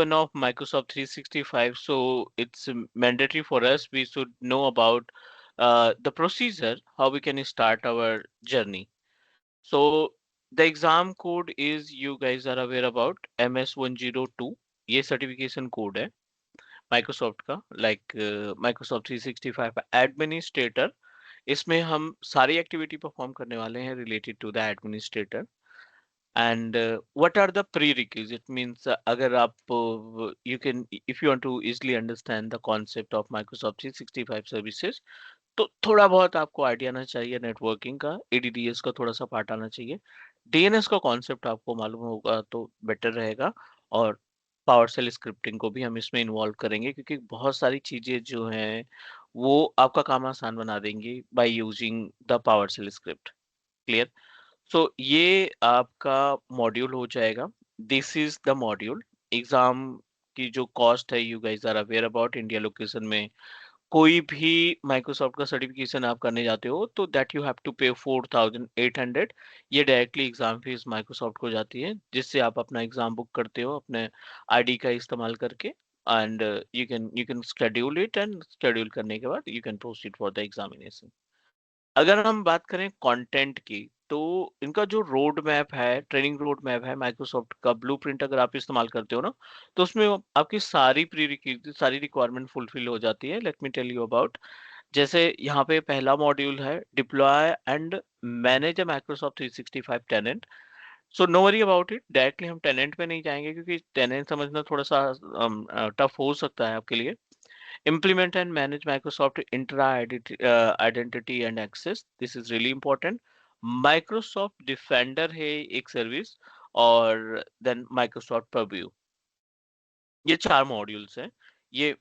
of Microsoft 365, so it's mandatory for us. We should know about the procedure, how we can start our journey. So the exam code is, you guys are aware about, MS102. ये certification code है Microsoft का, like Microsoft 365 administrator. इसमें हम सारी activity perform करने वाले हैं related to the administrator. and what are the prerequisites means, अगर आप you can, if you want to easily understand the concept of Microsoft 365 services, तो थोड़ा बहुत आपको आइडिया आना चाहिए नेटवर्किंग का, एडीडीएस का थोड़ा सा पार्ट आना चाहिए, डीएनएस का कॉन्सेप्ट आपको मालूम होगा तो बेटर रहेगा। और पावर सेल स्क्रिप्टिंग को भी हम इसमें इन्वॉल्व करेंगे, क्योंकि बहुत सारी चीजें जो हैं वो आपका काम आसान बना देंगी by using the PowerShell script. Clear? So ये आपका मॉड्यूल हो जाएगा। This is the module. Exam की जो कॉस्ट है, you guys are aware about, India location में कोई भी माइक्रोसॉफ्ट का सर्टिफिकेशन आप करने जाते हो तो दैट यू हैव टू पे 4800। ये डायरेक्टली एग्जाम फीस माइक्रोसॉफ्ट को जाती है, जिससे आप अपना एग्जाम बुक करते हो अपने आईडी का इस्तेमाल करके। And you can schedule it, and schedule करने के बाद you can proceed for the examination. अगर हम बात करें कंटेंट की, तो इनका जो रोड मैप है, ट्रेनिंग रोड मैप है माइक्रोसॉफ्ट का, ब्लूप्रिंट अगर आप इस्तेमाल करते हो ना, तो उसमें आपकी सारी सारी रिक्वायरमेंट फुलफिल हो जाती है। Let me tell you about. जैसे यहाँ पे पहला मॉड्यूल है deploy and manage a Microsoft 365 tenant. So no worry about it, directly हम टेनेंट पे नहीं जाएंगे, क्योंकि टेनेंट समझना थोड़ा सा टफ हो सकता है आपके लिए। Implement and manage Microsoft identity and access. This is really important. Microsoft Defender है एक सर्विस, और देन Microsoft Purview। ये चार मॉड्यूल्स हैं। ये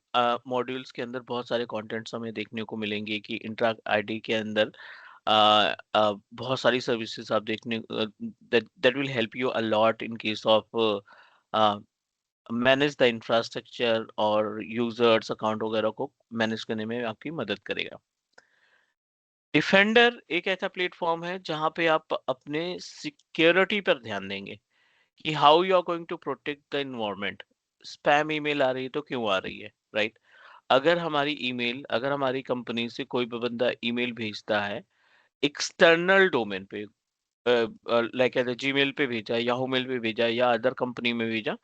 मॉड्यूल्स के अंदर बहुत सारे कंटेंट्स हमें देखने को मिलेंगे कि इंट्रा आईडी के अंदर बहुत सारी सर्विसेज आप देखने, that will help you a lot in case of manage the infrastructure, और यूजर्स अकाउंट वगैरह को मैनेज करने में आपकी मदद करेगा। डिफेंडर एक ऐसा प्लेटफॉर्म है जहां पे आप अपने सिक्योरिटी पर ध्यान देंगे कि how you are going to protect the environment. Spam email आ रही है तो क्यों आ रही है, राइट? अगर हमारी कंपनी से कोई भी बंदा ईमेल भेजता है एक्सटर्नल डोमेन पे, लाइक जीमेल पे भेजा, याहू मेल पे भेजा, या अदर कंपनी में भेजा,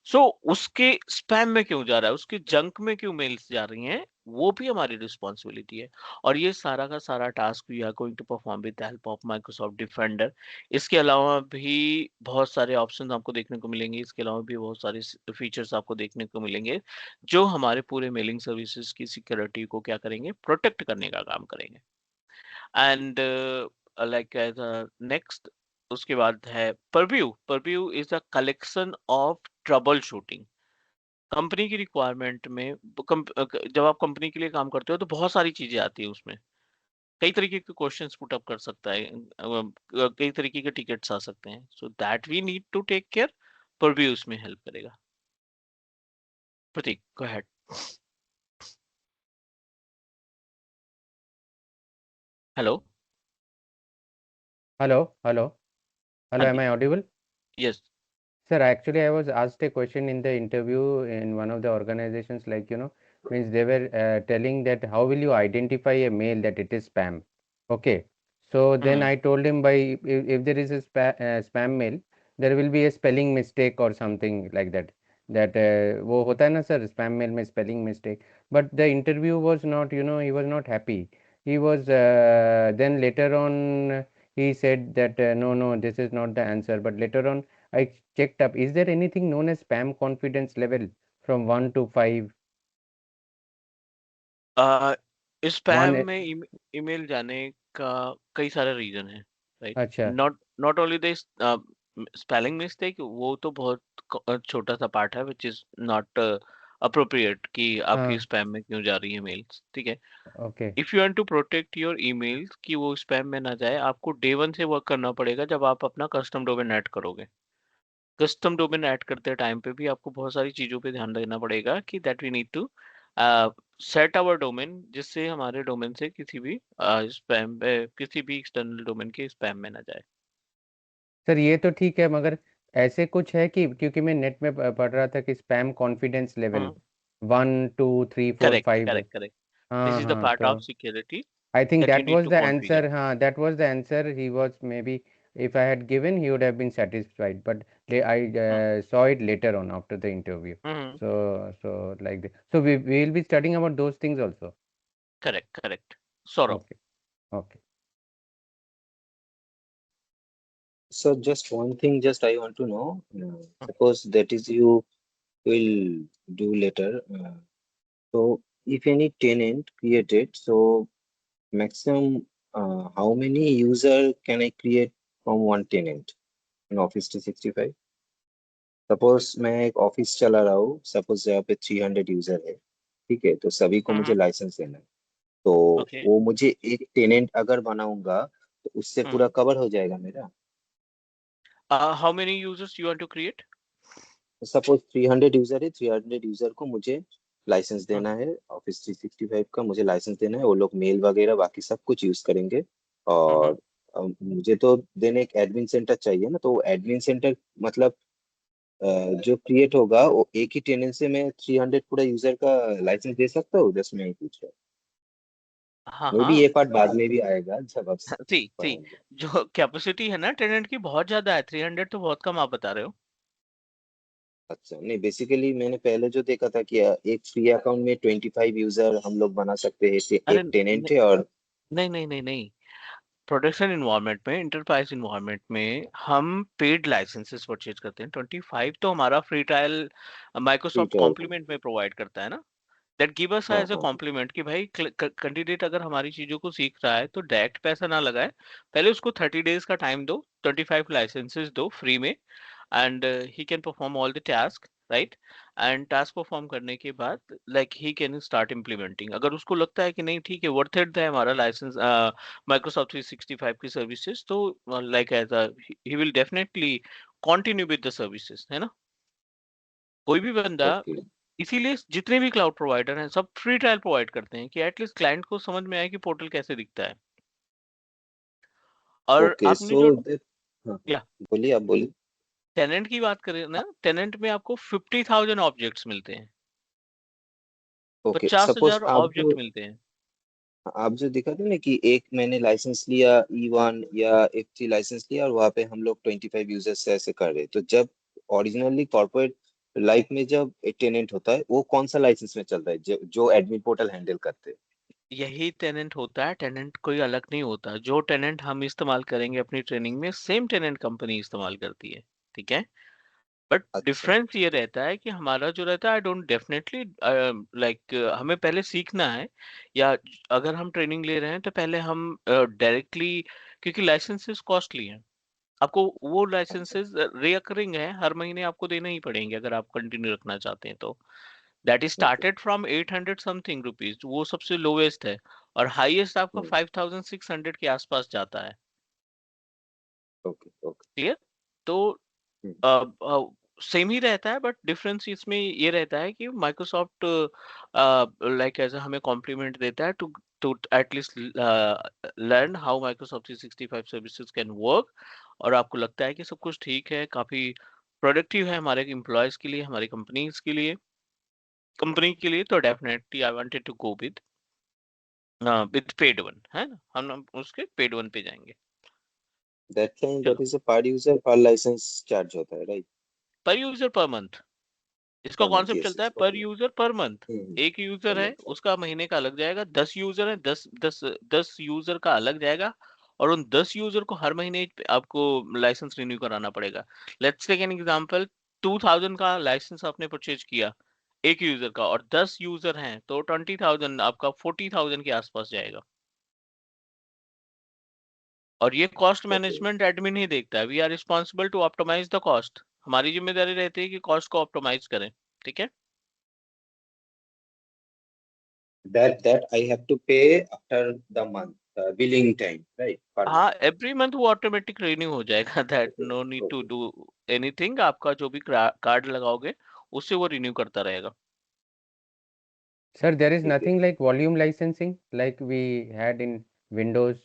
सो उसके स्पैम में क्यों जा रहा है, उसके जंक में क्यों मेल्स जा रही हैं, वो भी हमारी रिस्पॉन्सिबिलिटी है। और ये सारा का सारा task we are going to perform with the help of Microsoft Defender. इसके अलावा भी बहुत सारे ऑप्शंस आपको देखने को मिलेंगे, इसके अलावा भी बहुत सारे फीचर्स आपको देखने को मिलेंगे जो हमारे पूरे मेलिंग सर्विसेज की सिक्योरिटी को क्या करेंगे, प्रोटेक्ट करने का काम करेंगे। एंड लाइक एज नेक्स्ट, उसके बाद है purview. Purview is a collection of trouble shooting. Company की रिक्वायरमेंट में जब आप कंपनी के लिए काम करते हो तो बहुत सारी चीजें आती है उसमें। कई तरीके के क्वेश्चंस पुट अप कर सकता है, कई तरीके के टिकट्स आ सकते हैं, so that we need to take care. परव्यू उसमें हेल्प करेगा। Pratik, go ahead. Hello. Hello, hello, hello. हाँ Am जी। I audible? Yes. Sir, actually, I was asked a question in the interview in one of the organizations, like, means they were telling that how will you identify a mail that it is spam? Okay. So then hmm. I told him by if there is a spam mail, there will be a spelling mistake or something like that. That वो होता है ना sir, spam mail में spelling mistake. But the interview was not, he was not happy. He was then later on he said that no, no, this is not the answer. But later on I checked up. Is there anything known as spam confidence level from 1 to 5? Spam 1, में email जाने का कई सारे reason है, right? अच्छा, not not only the spelling mistake, वो तो बहुत छोटा सा पार्ट है विच इज नॉट अप्रोप्रिएट कि आपकी हाँ, स्पैम में क्यों जा रही है मेल्स, ठीक है? Okay, if you want to protect your emails कि वो स्पैम में ना जाए, आपको डे वन से वर्क करना पड़ेगा जब आप अपना कस्टम डोमेन ऐड करोगे। कस्टम डोमेन ऐड करते टाइम पे भी आपको बहुत सारी चीजों पे ध्यान देना पड़ेगा कि that we need to set our domain, जिससे हमारे डोमेन से किसी भी स्पैम, किसी भी एक्सटर्नल डोमेन के स्पैम में ना जाए। सर ये तो ठीक है, मगर ऐसे कुछ है कि, क्योंकि मैं नेट में पढ़ रहा था कि स्पैम कॉन्फिडेंस लेवल 1 2 3 4 करेक्ट 5 है। Correct correct. दिस हाँ इज द हाँ, पार्ट तो of security I think that you that need was to the configure. answer. That was the answer. He was maybe, if I had given, he would have been satisfied. But I Hmm. saw it later on after the interview. Hmm. So like that. So we will be studying about those things also. Correct, correct. Saurabh. Okay. Okay. So just one thing, just I want to know. Hmm. Suppose that is you will do later. So if any tenant created, so maximum how many user can I create from one tenant in Office 365? Suppose मैं एक office चला रहा हूँ, suppose यहाँ पे 300 user है, ठीक है, तो सभी को मुझे Hmm. लाइसेंस देना है। तो Okay. वो मुझे एक टेनेंट अगर बनाऊंगा तो उससे Hmm. पूरा कवर हो जाएगा मेरा। How many users you want to create? Suppose 300 user है, 300 यूजर को मुझे लाइसेंस Hmm. देना है, ऑफिस 365 का मुझे लाइसेंस देना है, वो लोग मेल वगैरह बाकी सब कुछ यूज करेंगे। Hmm. और मुझे तो देने एक एडमिन सेंटर चाहिए ना, तो एडमिन सेंटर मतलब अ, जो क्रिएट होगा वो एक ही टेनेंट से मैं 300 पूरा यूजर का लाइसेंस दे सकता हूँ, जस्ट मैं ही पूछ रहा हूँ। हाँ मे बी हाँ। ये पार्ट बाद में भी आएगा जब आप सी सी पढ़ेंगे। जो कैपेसिटी है ना टेनेंट की बहुत ज्यादा है, 300 तो बहुत कम आप बता रहे हो। अच्छा, नहीं बेसिकली मैंने पहले जो देखा था कि एक फ्री अकाउंट में 25 यूजर हम लोग बना सकते हैं, अरे एक टेनेंट है और। नहीं नहीं नहीं नहीं। प्रोडक्शन इन्वायरमेंट में, इंटरप्राइज इन्वायरमेंट में हम पेड लाइसेंसेस परचेज करते हैं। 25 तो हमारा free trial free Microsoft trial. Compliment में प्रोवाइड करता है ना। दैट गिव अस हाँ एज अ हाँ हाँ। कॉम्प्लीमेंट कि भाई कैंडिडेट अगर हमारी चीजों को सीख रहा है तो डायरेक्ट पैसा ना लगाए, पहले उसको 30 डेज का टाइम दो, 25 लाइसेंसेस दो फ्री में, and he can perform all the task, right? And task perform करने के बाद like he can start implementing। अगर उसको लगता है कि नहीं ठीक है, वर्थ इट है हमारा लाइसेंस माइक्रोसॉफ्ट 365 की सर्विसेज, तो like as a he will definitely continue with the services, है ना। कोई भी बंदा, ओके इसीलिए जितने भी क्लाउड प्रोवाइडर हैं सब फ्री ट्रायल प्रोवाइड करते हैं कि एटलीस्ट क्लाइंट को समझ में आए कि पोर्टल कैसे दिखता है। और ओके। आपने सो जो दैट, हाँ हाँ, या बोलिए, आप बोलिए। टेनेंट की बात करें ना, टेनेंट में आपको 50,000 ऑब्जेक्ट्स मिलते हैं, ओके, पचास सपोज हजार आप ऑब्जेक्ट जो मिलते हैं। दिखा थे ना कि एक मैंने लाइसेंस लिया E1 या F3 लाइसेंस लिया, और वहाँ पे हम लोग 25 यूजर्स से ऐसे कर रहे, तो जब ओरिजिनली कॉर्पोरेट लाइफ में जब एक टेनेंट होता है वो कौन सा लाइसेंस में चलता है, जो एडमिन पोर्टल हैंडल करते हैं? यही टेनेंट होता है, टेनेंट कोई अलग नहीं होता। जो टेनेंट हम इस्तेमाल करेंगे अपनी ट्रेनिंग में, सेम टेनेंट कंपनी इस्तेमाल करती है, ठीक है। बट अच्छा। डिफरेंस ये रहता है कि हमारा जो रहता है, आई डोंट डेफिनेटली लाइक हमें पहले सीखना है, या अगर हम ट्रेनिंग ले रहे हैं तो पहले हम डायरेक्टली, क्योंकि लाइसेंसेस कॉस्टली हैं, आपको वो अच्छा। लाइसेंसेस रिकरिंग है, हर महीने आपको देने ही पड़ेंगे अगर आप कंटिन्यू रखना चाहते हैं तो। That is okay. Started from 800 something rupees, वो सबसे लोवेस्ट है, और हाईएस्ट आपका हम्म। 5,600 के आसपास जाता है। Okay okay. क्लियर। तो हम्म। सेम ही रहता है, बट डिफरेंस इसमें ये रहता है कि माइक्रोसॉफ्ट लाइक ऐसा हमें कॉम्प्लीमेंट देता है to to at least learn how Microsoft 365 services can work. और आपको लगता है कि सब कुछ ठीक है, काफी प्रोडक्टिव है हमारे एम्प्लॉयज के लिए, हमारी कंपनीज के लिए, कंपनी के लिए, तो definitely I wanted to go with paid one, है ना, हम उसके पेड वन पे जाएंगे। दैट टाइम दैट चलो, इज अ पर यूजर पर लाइसेंस चार्ज होता है, राइट? पर यूजर पर मंथ, इसका पर मंथ, कॉन्सेप्ट यस चलता है यस, पर ओके। User per month. एक पर यूजर है मंथ। उसका महीने का अलग जाएगा, 10 यूजर है, दस यूजर का अलग जाएगा, और उन 10 यूजर को हर महीने आपको लाइसेंस रिन्यू कराना पड़ेगा। लेट्स टेक एन एग्जांपल, 2,000 का लाइसेंस आपने परचेज किया एक यूजर का, और 10 यूजर हैं तो 20,000 आपका 40,000 के आसपास जाएगा। और ये कॉस्ट ओके। मैनेजमेंट एडमिन ही देखता है, we are responsible to optimise the cost, हमारी जिम्मेदारी रहती है कि कॉस्ट को ऑप्टिमाइज करें, ठीक है। That I have to pay after the month, billing time, right? Per हाँ, month. एवरी मंथ वो ऑटोमेटिक रिन्यू हो जाएगा, that Okay. No need to Okay. Do anything. आपका जो भी कार्ड लगाओगे उससे वो रिन्यू करता रहेगा। Sir, there is ठीक है। nothing like volume licensing like we had in Windows.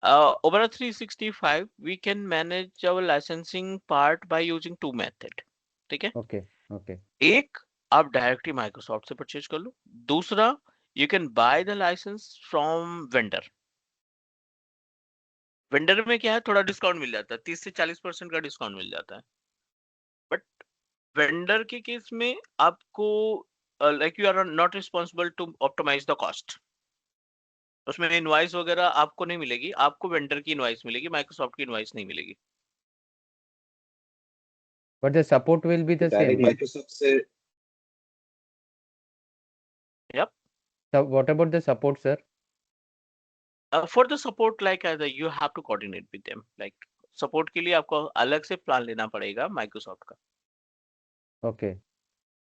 Opera 365 we can manage our licensing part by using two method. ठीक है, ओके ओके एक आप डायरेक्टली माइक्रोसॉफ्ट से परचेज कर लो, दूसरा you can buy the licence from vendor. Vendor में क्या है, थोड़ा डिस्काउंट मिल जाता है, 30 से 40% का डिस्काउंट मिल जाता है। बट वेंडर के केस में आपको like you are not responsible to optimise the cost. उसमें इनवाइस वगैरह आपको नहीं मिलेगी, आपको वेंडर की इनवाइस मिलेगी, माइक्रोसॉफ्ट की इनवाइस नहीं मिलेगी। But the support will be तो the same direct right? Microsoft से Yep. What about the support sir? For the support, like you have to coordinate with them. Like support के लिए आपको अलग से प्लान लेना पड़ेगा माइक्रोसॉफ्ट का। ओके,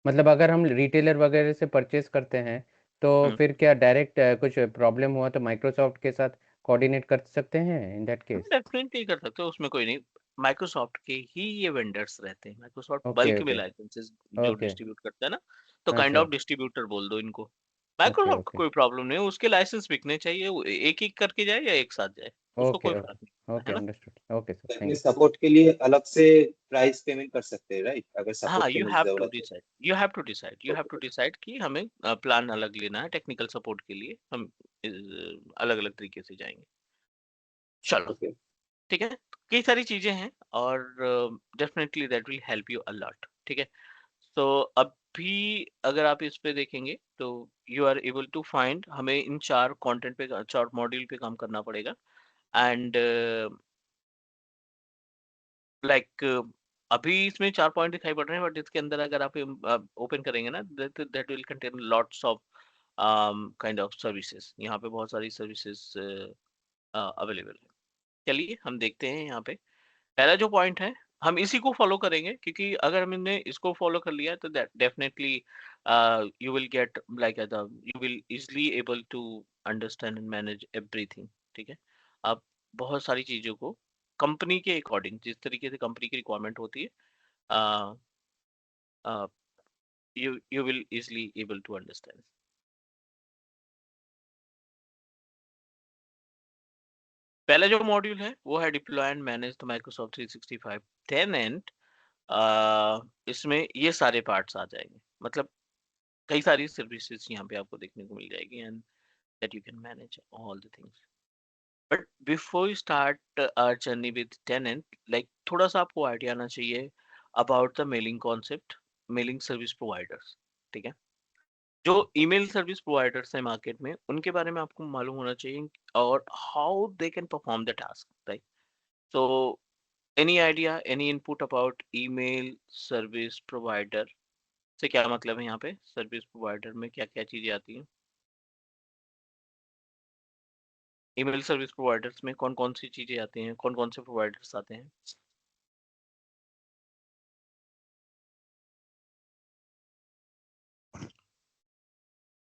मतलब अगर हम रिटेलर वगैरह से परचेस करते हैं तो हम्म, फिर क्या डायरेक्ट कुछ प्रॉब्लम हुआ तो माइक्रोसॉफ्ट के साथ कोऑर्डिनेट कर सकते हैं इन दैट केस? डेफिनेटली कर सकते हो, उसमें कोई नहीं। माइक्रोसॉफ्ट के ही ये वेंडर्स रहते हैं, माइक्रोसॉफ्ट ओके बल्क में ओके लाइसेंसेस जो ओके डिस्ट्रीब्यूट करता है ना, तो काइंड अच्छा ऑफ डिस्ट्रीब्यूटर बोल दो इनको। ओके माइक्रोसॉफ्ट को ओके कोई प्रॉब्लम नहीं है, उसके लाइसेंस बिकने चाहिए, वो एक एक करके जाए या एक साथ जाए, उसको ओके कोई ओके फर्क नहीं पड़ता, ओके है ना। अंडरस्टूड ओके सर तो अपने थैंक सपोर्ट के लिए अलग से प्राइस पेमेंट कर सकते हैं, राइट? अगर हाँ, सपोर्ट यू करने की हैव टू जरूरत है decide, you have to decide, you have तो। टू डिसाइड कि हमें प्लान अलग लेना है, टेक्निकल सपोर्ट के लिए हम अलग अलग तरीके से जाएंगे। चलो, ओके। ठीक है, कई सारी चीजें हैं और definitely that will help you a lot. ठीक है, तो अभी अगर आप इस पे देखेंगे तो you are able to find, हमें इन चार कंटेंट पे, चार मॉड्यूल पे काम करना पड़ेगा। एंड लाइक अभी इसमें 4 पॉइंट दिखाई पड़ रहे हैं, बट इसके अंदर अगर आप ओपन करेंगे ना, that will contain lots of kind of services. यहाँ पे बहुत सारी सर्विसेज अवेलेबल है। चलिए हम देखते हैं यहाँ पे। पहला जो पॉइंट है, हम इसी को फॉलो करेंगे, क्योंकि अगर हमने इसको फॉलो कर लिया तो that definitely you will get like you will easily able to understand and manage everything. ठीक है, आप बहुत सारी चीजों को कंपनी के अकॉर्डिंग, जिस तरीके से कंपनी की रिक्वायरमेंट होती है, you will easily able to understand. पहला जो मॉड्यूल है वो है deploy and manage the Microsoft 365 tenant. इसमें ये सारे पार्ट्स आ जाएंगे, मतलब कई सारी सर्विसेज यहाँ पे आपको देखने को मिल जाएगी, and that you can manage all the things. But before you start our journey with tenant, like थोड़ा सा आपको आइडिया आना चाहिए about the mailing concept, mailing service providers. ठीक है, जो ईमेल सर्विस प्रोवाइडर्स है मार्केट में, उनके बारे में आपको मालूम होना चाहिए और how they can perform the task, right. So any idea, any input about email service provider से क्या मतलब है, यहाँ पे सर्विस प्रोवाइडर में क्या क्या चीजें आती हैं, ईमेल सर्विस प्रोवाइडर्स में कौन कौन सी चीजें आती हैं, कौन कौन से प्रोवाइडर्स आते हैं।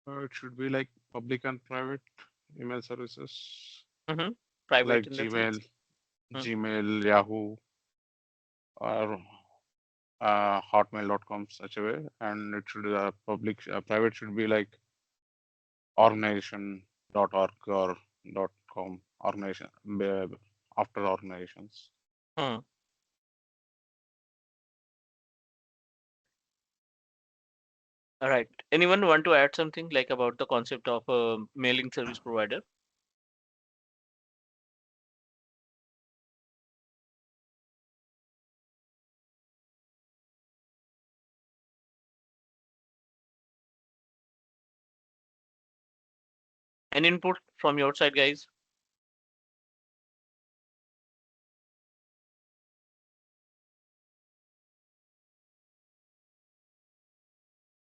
It should be like public and private email services hmm, private like in the sense. Gmail, Yahoo, or Hotmail.com, such a way. And it should private should be like organization.org or .com, organization after organizations. Hmm, right, anyone want to add something like about the concept of mailing service provider? Any input from your side guys?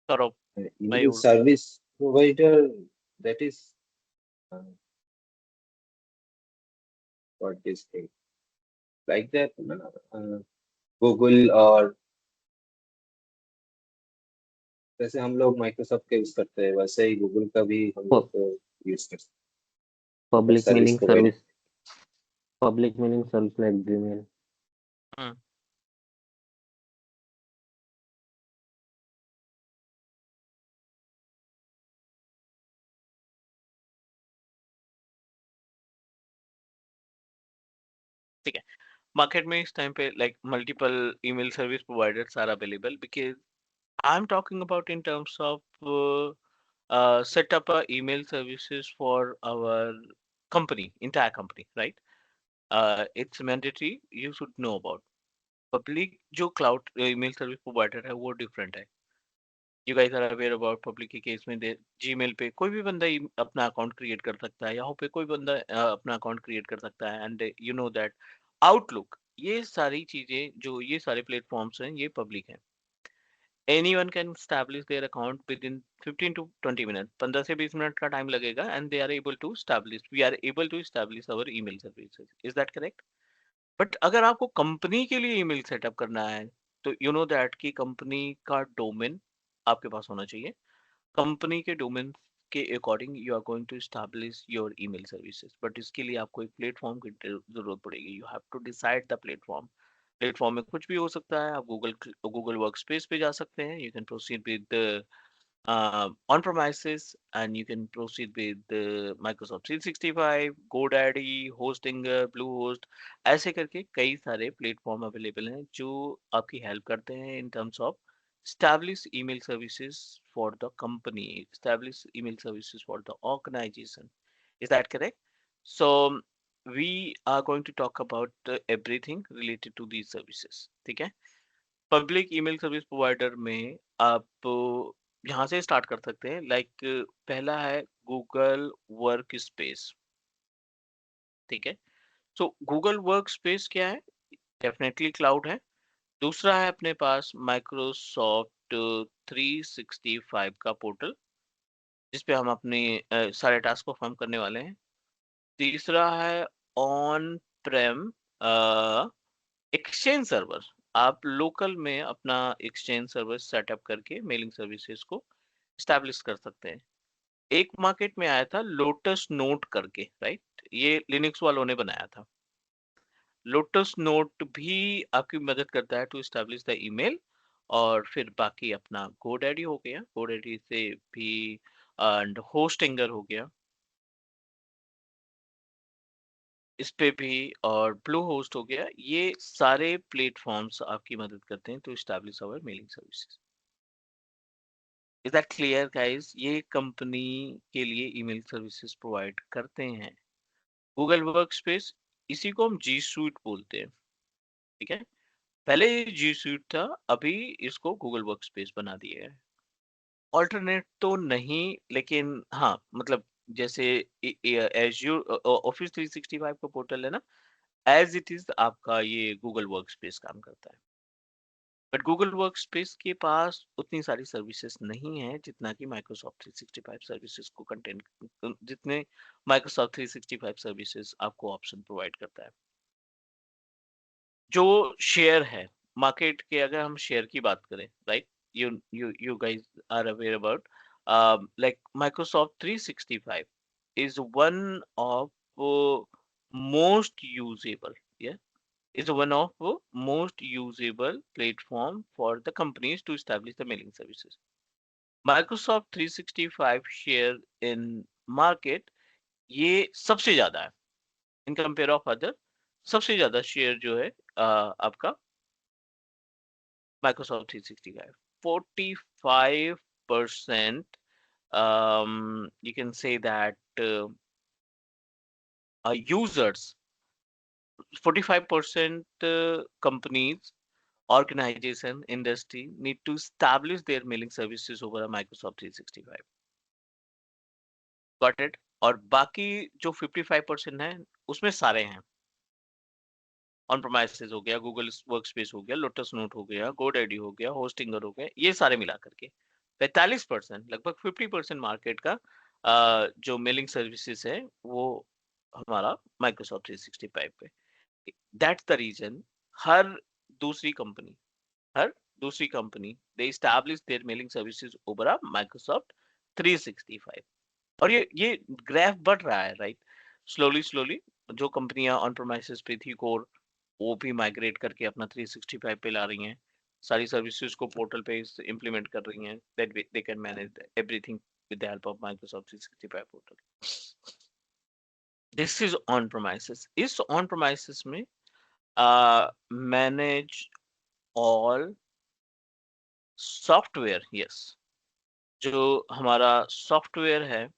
Saurabh, Email Mayur. service provider, that is uh, what this thing like that, Google, और जैसे हम लोग Microsoft का use करते हैं वैसे ही Google का भी हम लोग यूज कर सकते हैं public service mailing provider. Service, public mailing service like Gmail. हम्म, ठीक है। मार्केट में इस टाइम पे like multiple email service providers are available because I am talking about in terms of set up a email services for our company, entire company, right? It's mandatory. You should know about public. जो cloud email service provider है वो different है. You guys are aware about public के case में दे Gmail पे कोई भी बंदा अपना अकाउंट क्रिएट कर सकता है, यहाँ पे कोई बंदा अपना अकाउंट क्रिएट कर सकता है and you know that outlook, ये सारी चीजें जो ये सारे प्लेटफॉर्म्स हैं ये पब्लिक हैं. Anyone can establish their account within 15 to 20 minutes. 15 से 20 मिनट का टाइम लगेगा and they are able to establish. We are able to establish our email services. Is that correct? But अगर आपको कंपनी के लिए ईमेल सेटअप करना है तो यू नो दैट कि कंपनी का डोमेन आपके पास होना चाहिए. कंपनी के डोमेन के according you are going to establish your email services. But इसके लिए आपको एक प्लेटफॉर्म की जरूरत पड़ेगी. You have to decide the platform. Platform में कुछ भी हो सकता है. आप गूगल वर्क स्पेस पे जा सकते हैं. You can proceed with on premises and you can proceed with Microsoft 365, GoDaddy, Hostinger, Bluehost. ऐसे करके कई सारे प्लेटफॉर्म अवेलेबल हैं जो आपकी हेल्प करते हैं in terms of establish email services for the company, establish email services for the organization. Is that correct? So we are going to talk about everything related to these services. ठीक है. Public email service provider में आप यहाँ से start कर सकते हैं. Like पहला है गूगल वर्क स्पेस. ठीक है. सो गूगल वर्क स्पेस क्या है? डेफिनेटली क्लाउड है. दूसरा है अपने पास माइक्रोसॉफ्ट 365 का पोर्टल जिसपे हम अपने सारे टास्क परफॉर्म करने वाले हैं. तीसरा है ऑन प्रेम एक्सचेंज सर्वर. आप लोकल में अपना एक्सचेंज सर्वर सेटअप करके मेलिंग सर्विसेज को स्टैब्लिश कर सकते हैं. एक मार्केट में आया था लोटस नोट करके, राइट? ये लिनक्स वालों ने बनाया था. लोटस नोट भी आपकी मदद करता है टू स्टैब्लिश द ईमेल. और फिर बाकी अपना गोडैडी हो गया, गोडैडी से भी एंड होस्टिंगर हो गया इस पे भी, और ब्लू होस्ट हो गया. ये सारे प्लेटफॉर्म्स आपकी मदद करते हैं to establish our mailing services. Is that clear guys? ये कंपनी के लिए ईमेल सर्विसेज प्रोवाइड करते हैं. गूगल वर्कस्पेस, इसी को हम जी सूट बोलते हैं. ठीक है. पहले ये जी सूट था, अभी इसको गूगल वर्कस्पेस बना दिया है. ऑल्टरनेट तो नहीं, लेकिन हाँ मतलब जैसे एज्यूर ऑफिस 365 का पोर्टल है ना, एज इट इज आपका ये गूगल वर्कस्पेस काम करता है. बट गूगल वर्कस्पेस के पास उतनी सारी सर्विसेज नहीं है जितना कि माइक्रोसॉफ्ट 365 सर्विसेज को कंटेंट, जितने माइक्रोसॉफ्ट 365 सर्विसेज आपको ऑप्शन प्रोवाइड करता है. जो शेयर है मार्केट के, अगर हम शेयर की बात करें, right, you guys are aware about like Microsoft 365 is one of most usable, yeah, is one of most usable platform for the companies to establish the mailing services. Microsoft 365 share in market ये सबसे ज्यादा है in compare of other. सबसे ज्यादा share जो है आपका Microsoft 365, 45%. You can say that users, 45% companies, organization, industry need to establish their mailing services over a Microsoft 365. Got it? और बाकी जो 55% है उसमें सारे हैं. ऑन प्रोमाइसेस हो गया, गूगल वर्कस्पेस हो गया, लोटस नोट हो गया, गोडैडी हो गया, होस्टिंगर हो गया, ये सारे मिला करके 45%, लगभग 50% मार्केट का जो मेलिंग सर्विसेज है वो हमारा माइक्रोसॉफ्ट 365 पे. दैट्स द रीजन हर दूसरी कंपनी, हर दूसरी company they establish there mailing services over a Microsoft 365. और ये ग्राफ बढ़ रहा है, राइट? स्लोली स्लोली जो कंपनियां ऑन प्रोमाइसेस पे थी कोर, वो भी माइग्रेट करके अपना 365 पे ला रही हैं. सारी सर्विसेज को पोर्टल पे इंप्लीमेंट कर रही हैं that they can manage everything with the help of Microsoft 365 portal. This is on premises. इस ऑन प्रोमाइसेस में मैनेज ऑल सॉफ्टवेयर, यस, जो हमारा सॉफ्टवेयर है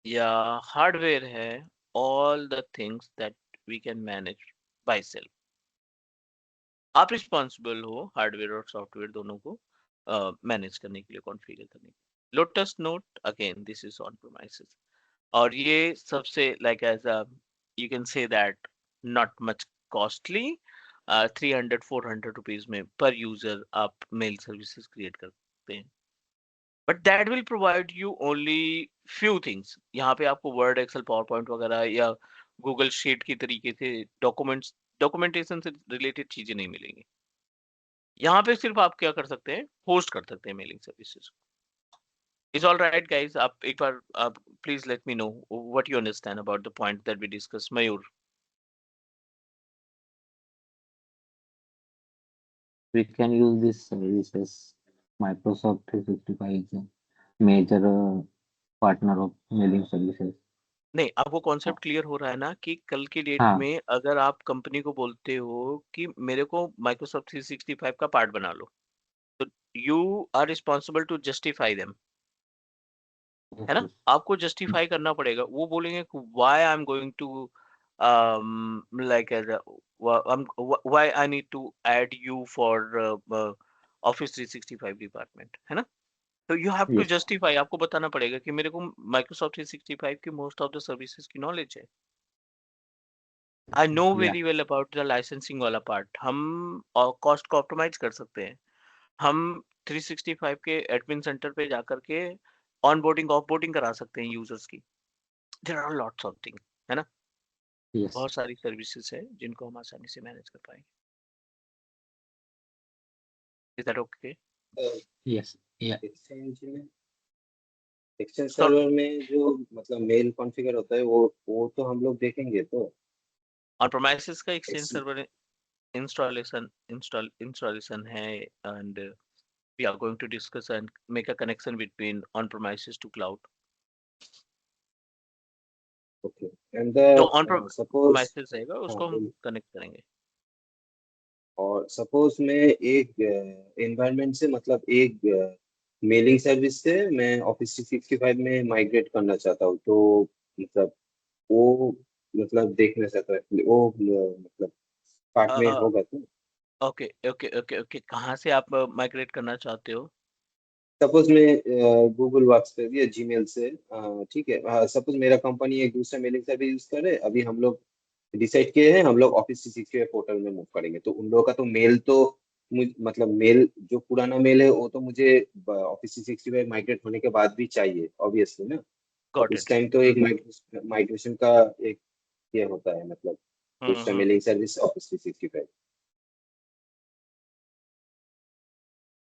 या हार्डवेयर है, all the things that we can manage by self. आप responsible हो hardware और सॉफ्टवेयर दोनों को मैनेज करने के लिए, कॉन्फ़िगर करने के लिए। Lotus Note again, this is on premises, और ये सबसे like as a you can say that not much costly, 300-400 rupees में पर यूजर आप मेल सर्विसेज क्रिएट करते हैं। But that will provide you only few things. यहाँ पे आपको वर्ड, एक्सेल, पावर पॉइंट वगैरह या गूगल शीट की तरीके से डॉक्यूमेंटेशन से रिलेटेड चीजें नहीं मिलेंगी। यहाँ पे सिर्फ आप क्या कर सकते हैं, होस्ट कर सकते हैं mailing services. Is all right guys, आप एक बार आप please let me know what you understand about the point that we discuss. Mayur. We can use these services. Microsoft 365 is a major partner of mailing services. नहीं, आपको हाँ concept clear हो रहा है ना कि कल की डेट हाँ, में अगर आप कंपनी को बोलते हो कि मेरे को माइक्रोसॉफ्ट 365 का पार्ट बना लो, तो you are responsible to justify them, yes, है ना? yes. आपको Hmm. जस्टिफाई करना पड़ेगा। वो बोलेंगे why I am going to like as why I need to add you for office 365 department, है ना? तो you have to Yes, justify, आपको बताना पड़ेगा कि मेरे को माइक्रोसॉफ्ट 365 की मोस्ट ऑफ द सर्विसेज की नॉलेज है। I know yeah, very well about the licensing वाला पार्ट। हम कॉस्ट को ऑप्टिमाइज कर सकते हैं। हम 365 के एडमिन सेंटर पे जाकर के ऑनबोर्डिंग ऑफबोर्डिंग करा सकते हैं यूजर्स की। There are lots of thing, है ना? yes. बहुत सारी सर्विसेज है जिनको हम आसानी से मैनेज कर पाएंगे। Is that okay? Yes, yeah. Exchange में, एक्सचेंज सो सर्वर में जो मतलब मेल कॉन्फ़िगर होता है वो तो हम लोग देखेंगे तो ऑन प्रोमाइसेस का एक्सचेंज एक्स सर्वर इंस्टॉलेशन है, and we are going to discuss and make a connection between on premises to cloud. Okay and जो ऑन द सपोज प्रोमाइसेस रहेगा हाँ उसको हम बोलिए। कनेक्ट करेंगे। और सपोज मैं एक एनवायरनमेंट से मतलब एक मेलिंग सर्विस से मैं ऑफिस 365 में माइग्रेट करना चाहता हूँ तो मतलब वो मतलब देखना चाहता है वो मतलब पार्ट में होगा तो ओके ओके ओके ओके, कहाँ से आप माइग्रेट करना चाहते हो? सपोज मैं गूगल वर्कस्पेस या जीमेल से ठीक है सपोज मेरा कंपनी एक दूसरा मेलिंग सर्विस यूज कर रहे हैं अभी हम लोग डिसाइड किए हैं हम लोग ऑफिस 365 पोर्टल में मूव करेंगे तो उन लोगों का तो मेल तो मतलब मेल जो पुराना मेल है वो तो मुझे ऑफिस 365 माइग्रेट होने के बाद भी चाहिए ऑब्वियसली ना तो गॉट उस इट। टाइम तो एक माइग्रेशन का एक ये होता है मतलब दूसरा मेलिंग सर्विस ऑफिस 365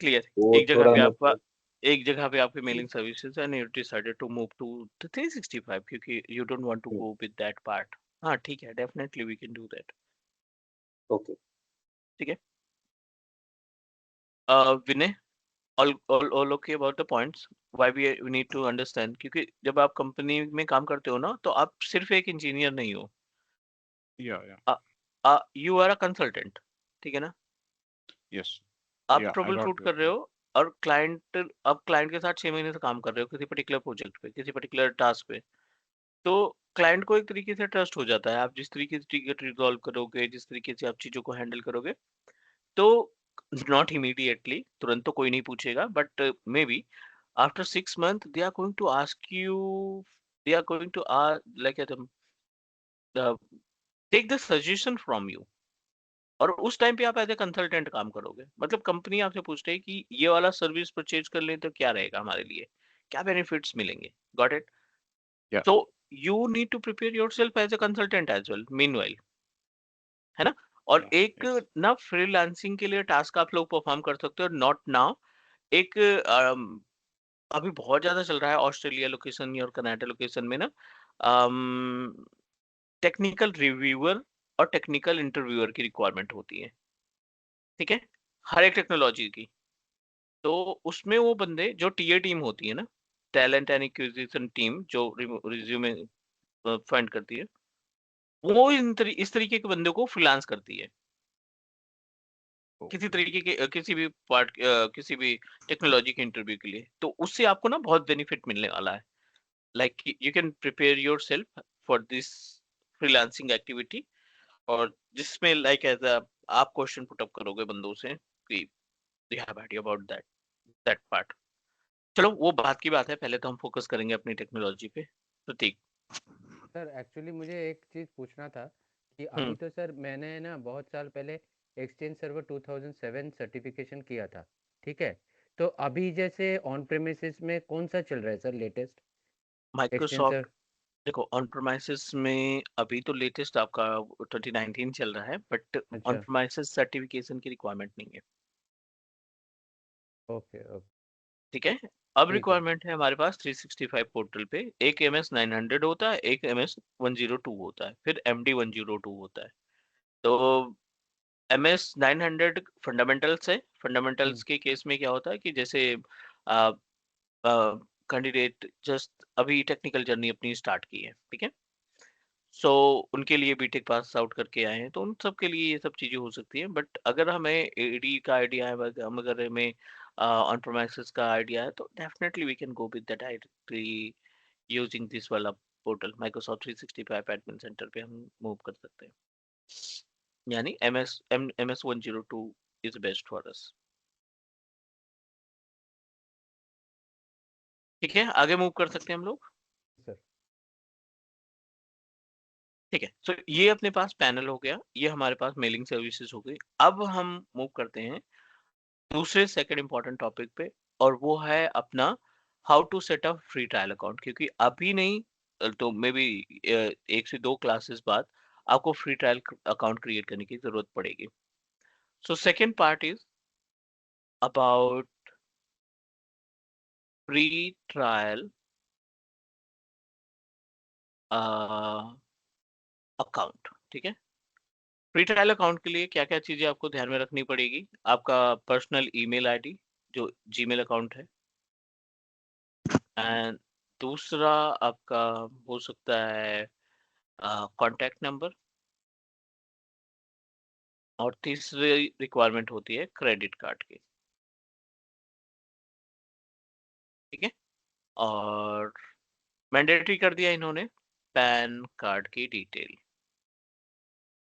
क्लियर। वो एक जगह थोड़ा पे आपका मतलब एक जगह पे आपकी mailing services and you decided to move to the 365 क्योंकि you don't want to go with that part. हाँ ठीक है, definitely we can do that. Okay ठीक है। विनय, all okay about the points, why we need to understand, क्योंकि जब आप company में काम करते हो ना तो आप सिर्फ एक इंजीनियर नहीं हो, Yeah, yeah. You are a consultant. ठीक है ना? Yes. आप Yeah, I trouble got shoot your कर रहे point. हो और क्लाइंट के साथ 6 महीने से काम कर रहे हो किसी पर्टिकुलर प्रोजेक्ट पे, किसी पर्टिकुलर टास्क पे, तो क्लाइंट को एक तरीके से ट्रस्ट हो जाता है। आप जिस तरीके से टिकट रिजॉल्व करोगे, जिस तरीके से आप चीजों को हैंडल करोगे, तो नॉट इमीडिएटली, तुरंत तो कोई नहीं पूछेगा, but may be after 6 month they are going to ask you, they are going to like take the suggestion from you, और उस टाइम पे आप एज ए कंसल्टेंट काम करोगे। मतलब कंपनी आपसे पूछ रही है कि ये वाला सर्विस परचेज कर लें तो क्या रहेगा हमारे लिए, क्या बेनिफिट्स मिलेंगे। Got it? Yeah, so you need to prepare yourself as a consultant as well meanwhile, है ना? और yeah, एक yes. ना फ्रीलांसिंग के लिए टास्क आप लोग परफॉर्म कर सकते हो, नॉट नाउ। एक अभी बहुत ज्यादा चल रहा है ऑस्ट्रेलिया लोकेशन और कनाडा लोकेशन में ना, टेक्निकल रिव्यूअर और टेक्निकल इंटरव्यूअर की रिक्वायरमेंट होती है। ठीक है? हर एक टेक्नोलॉजी की। तो उसमें वो बंदे जो टीए टीम होती है ना, टैलेंट एंड एक्विजिशन टीम, जो रिज्यूमे फाइंड करती है, वो इस तरीके के बंदे को फ्रीलांस करती है किसी तरीके के किसी भी पार्ट किसी भी टेक्नोलॉजी के इंटरव्यू के लिए, तो उससे आपको ना बहुत बेनिफिट मिलने वाला है। Like you can prepare yourself for this freelancing activity, और जिसमें लाइक एज अ आप क्वेश्चन पुट अप करोगे बंदों से कि they have idea about that part. चलो वो बात की बात है, पहले तो हम फोकस करेंगे अपनी टेक्नोलॉजी पे। तो ठीक। सर एक्चुअली मुझे एक चीज़ पूछना था कि अभी हम्म। तो सर मैंने ना बहुत साल पहले एक्सचेंज सर्वर 2007 सर्टिफिकेशन किया था, ठीक है? तो अभी जैसे ऑन प्रेमिसेस में कौन सा चल रहा है sir latest exchange Microsoft, sir? देखो ऑन प्रोमाइसिस में अभी तो लेटेस्ट आपका 2019 चल रहा है, बट ऑन अच्छा। प्रोमाइसिस सर्टिफिकेशन की रिक्वायरमेंट नहीं है। Okay okay. ठीक है। अब ठीक है। रिक्वायरमेंट है हमारे पास 365 पोर्टल पे, एक MS 900 होता है, एक MS 102 होता है, फिर MD 102 होता है। तो MS 900 फंडामेंटल्स है। हम्म। फंडामेंटल्स के केस में क्या होता है कि जैसे कैंडिडेट जस्ट अभी टेक्निकल जर्नी अपनी स्टार्ट की है, ठीक है, सो उनके लिए बीटेक पास आउट करके आए हैं, तो उन सब के लिए ये सब चीजें हो सकती हैं। बट अगर हमें एडी का आइडिया है, हम अगर हमें ऑन प्रोमाइसेस का आइडिया है, तो definitely we can go with that directly using this वाला पोर्टल माइक्रोसॉफ्ट 365 एडमिन सेंटर पे हम मूव कर सकते हैं। यानी MS 102 is best for us. ठीक है, आगे मूव कर सकते हैं हम लोग। सर। ठीक है, सो ये अपने पास पैनल हो गया, ये हमारे पास मेलिंग सर्विसेज हो गई। अब हम मूव करते हैं दूसरे सेकंड इंपॉर्टेंट टॉपिक पे, और वो है अपना how to set up free trial account. क्योंकि अभी नहीं तो मे बी 1 से 2 क्लासेस बाद आपको फ्री ट्रायल अकाउंट क्रिएट करने की जरूरत पड़ेगी। So second part is about free trial account. ठीक है, फ्री ट्रायल अकाउंट के लिए क्या क्या चीजें आपको ध्यान में रखनी पड़ेगी? आपका पर्सनल ईमेल आईडी जो जीमेल अकाउंट है, एंड दूसरा आपका हो सकता है कॉन्टैक्ट नंबर, और तीसरी रिक्वायरमेंट होती है क्रेडिट कार्ड की। ठीक है, और मैंडेटरी कर दिया इन्होंने पैन कार्ड की डिटेल।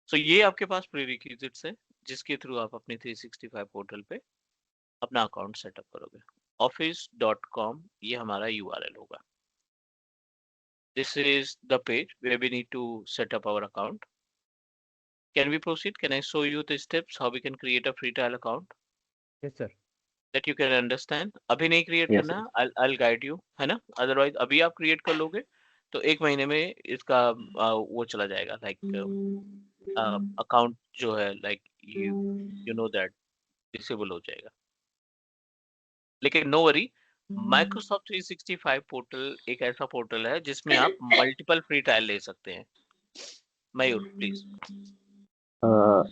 सो ये आपके पास प्री रिक्विजिट्स है जिसके थ्रू आप अपने 365 पोर्टल पे अपना अकाउंट सेटअप करोगे। office.com ये हमारा URL होगा। This is the page where we need to set up our account. Can we proceed? Can I show you the steps how we can create a free trial account yes sir. that you can understand? अभी नहीं create Yes, करना, I'll guide you, है ना? Otherwise अभी आप create कर लोगे तो 1 महीने में इसका वो चला जाएगा, लाइक अकाउंट जो है like you know that disable हो जाएगा। लेकिन नो वरी, माइक्रोसॉफ्ट 365 पोर्टल एक ऐसा पोर्टल है जिसमें आप मल्टीपल फ्री ट्रायल ले सकते हैं। मयूर please. uh,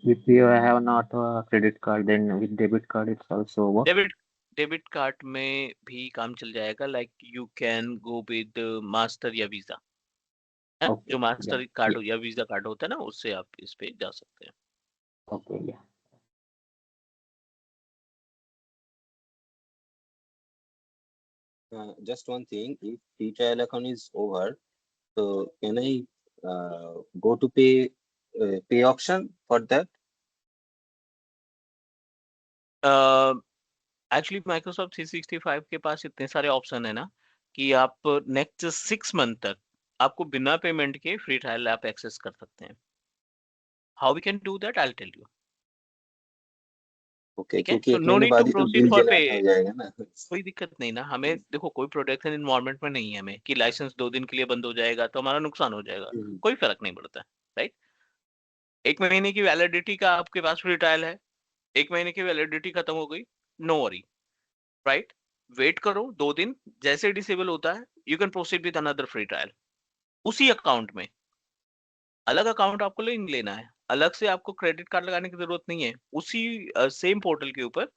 if you have not a credit card, then with debit card it's also work. Debit debit card में भी काम चल जाएगा, like you can go with master या वीजा है, Okay, जो yeah, मास्टर कार्ड yeah, या visa card होता है ना, उससे आप इस पे जा सकते हैं। okay, yeah. Just one thing, if free trial account is over, so can I go to pay option for that? Actually Microsoft 365 के पास इतने सारे ऑप्शन है ना कि आप नेक्स्ट 6 मंथ तक आपको बिना पेमेंट के फ्री ट्रायल ऐप एक्सेस कर सकते हैं। How we can do that I will tell you. Okay, ठीक है, क्योंकि सो एक नो महीने नीड टू बाद ही तो प्रोसीड बिल फॉर पे। जलाना हो जाएगा ना। कोई दिक्कत नहीं ना, हमें देखो कोई प्रोडक्शन इन्वायरमेंट में नहीं है हमें कि लाइसेंस 2 दिन के लिए बंद हो जाएगा तो हमारा नुकसान हो जाएगा। हम्म, कोई फर्क नहीं पड़ता, राइट? 1 महीने की वैलिडिटी का आपके पास फ्री ट्रायल है, 1 महीने की वैलिडिटी खत्म हो गई, नो वरी, राइट? वेट करो 2 दिन, जैसे डिसेबल होता है you can proceed with another free trial उसी अकाउंट में। अलग अकाउंट आपको नहीं लेना है, अलग से आपको क्रेडिट कार्ड लगाने की जरूरत नहीं है, उसी सेम पोर्टल के ऊपर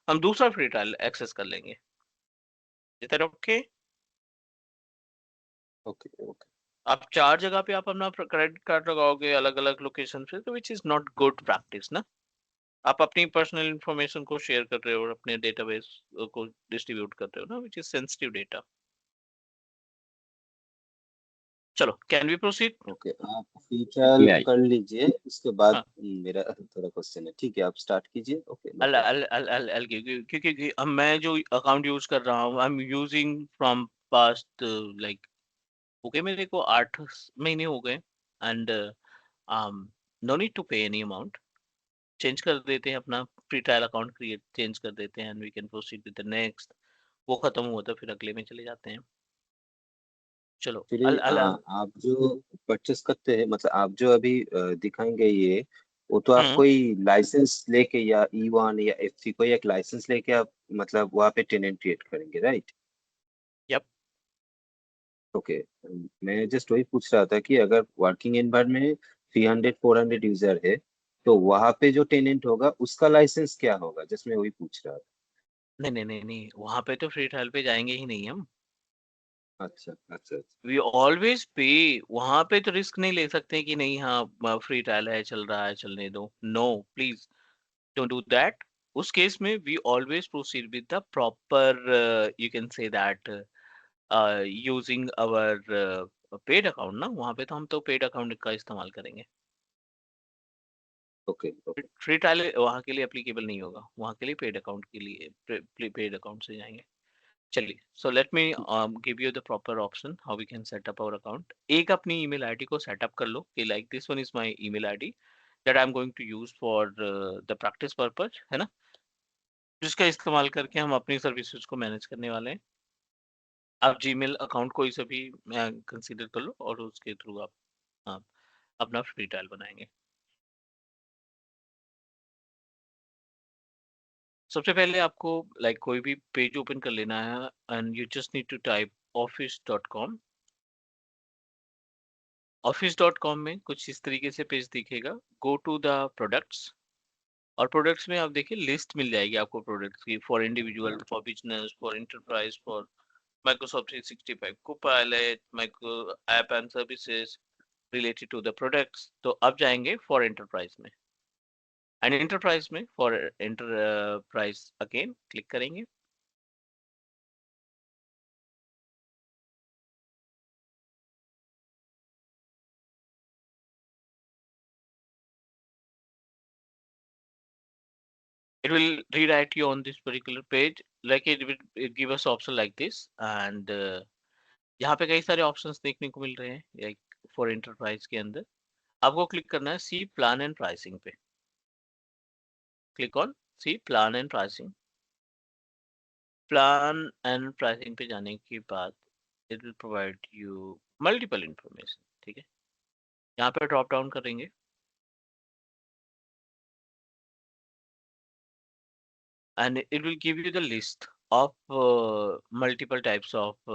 हम दूसरा फ्री ट्रायल एक्सेस कर लेंगे। Is that okay? Okay, okay. आप 4 जगह पे आप अपना क्रेडिट कार्ड लगाओगे अलग अलग लोकेशन पे, तो which is not good practice ना। आप अपनी पर्सनल इंफॉर्मेशन को शेयर कर रहे हो और अपने डेटाबेस को डिस्ट्रीब्यूट कर रहे हो ना, विच इज सेंसिटिव डेटा। चलो, कैन वी प्रोसीड? ओके, आप फ्री ट्रायल Yeah. कर लीजिए, उसके बाद हाँ, मेरा थोड़ा क्वेश्चन है। ठीक है, आप स्टार्ट कीजिए। ओके, नो अल प्रॉब्लम। अल अल अल अल क्योंकि अब मैं जो अकाउंट यूज कर रहा हूँ, I am using from past like, okay मेरे को 8 महीने हो गए, and no need to pay any amount. Change कर देते हैं अपना free trial account, create change कर देते हैं, and we can proceed with the next. वो खत्म हुआ तो फिर अगले में चले जाते हैं। चलो, एक्चुअली अल आप जो परचेस करते हैं, मतलब आप जो अभी दिखाएंगे ये, वो तो आप हम्म। कोई लाइसेंस लेके या E1 या F3 कोई एक लाइसेंस लेके आप मतलब वहाँ पे टेनेंट क्रिएट करेंगे, राइट? यप। ओके, मैं जस्ट वही पूछ रहा था कि अगर वर्किंग एनवायरनमेंट में 300-400 यूजर है, तो वहाँ पे जो टेनेंट होगा उसका लाइसेंस क्या होगा, जस्ट मैं वही पूछ रहा था। नहीं नहीं नहीं नहीं, वहां पे तो फ्री ट्रायल पे जाएंगे ही नहीं हम। अच्छा अच्छा अच्छा। वी ऑलवेज पे। वहां पे तो रिस्क नहीं ले सकते कि नहीं, हाँ फ्री ट्रायल है, चल रहा है, चलने दो। No, please don't do that. उस केस में we always proceed with the proper, you can say that, using our paid account ना। वहां पे तो हम तो पेड अकाउंट का इस्तेमाल करेंगे। Okay okay. फ्री ट्रायल वहां के लिए एप्लीकेबल नहीं होगा, वहां के लिए पेड अकाउंट के लिए पेड अकाउंट से जाएंगे। चलिए, so let me give you the proper option how we can set up our account. एक अपनी ईमेल आईडी को सेटअप कर लो कि like this one is my email ID that I am going to use for the practice purpose, है ना, जिसका इस्तेमाल करके हम अपनी सर्विसेज को मैनेज करने वाले हैं। आप जीमेल अकाउंट कोई से भी कंसीडर कर लो और उसके थ्रू आप अपना फ्री ट्रायल बनाएंगे। सबसे पहले आपको लाइक कोई भी पेज ओपन कर लेना है, and you just need to type office.com। office.com में कुछ इस तरीके से पेज दिखेगा। गो टू द प्रोडक्ट्स, और प्रोडक्ट्स में आप देखिए लिस्ट मिल जाएगी आपको प्रोडक्ट्स की, for individual, for business, for enterprise, for Microsoft 365 Copilot, micro app and services related to the products. तो अब जाएंगे फॉर एंटरप्राइज में, एंड एंटरप्राइज में फॉर एंटरप्राइज अगेन क्लिक करेंगे। It will redirect you on this particular page, like it give us option like this, and यहाँ पे कई सारे ऑप्शंस देखने को मिल रहे हैं लाइक फॉर एंटरप्राइज के अंदर। आपको क्लिक करना है सी प्लान एंड प्राइसिंग पे। Click on see plan and pricing. Plan and pricing पे जाने के बाद it will provide you multiple information, ठीक है। यहाँ पे ड्रॉप डाउन करेंगे, and it will give you the list of multiple types of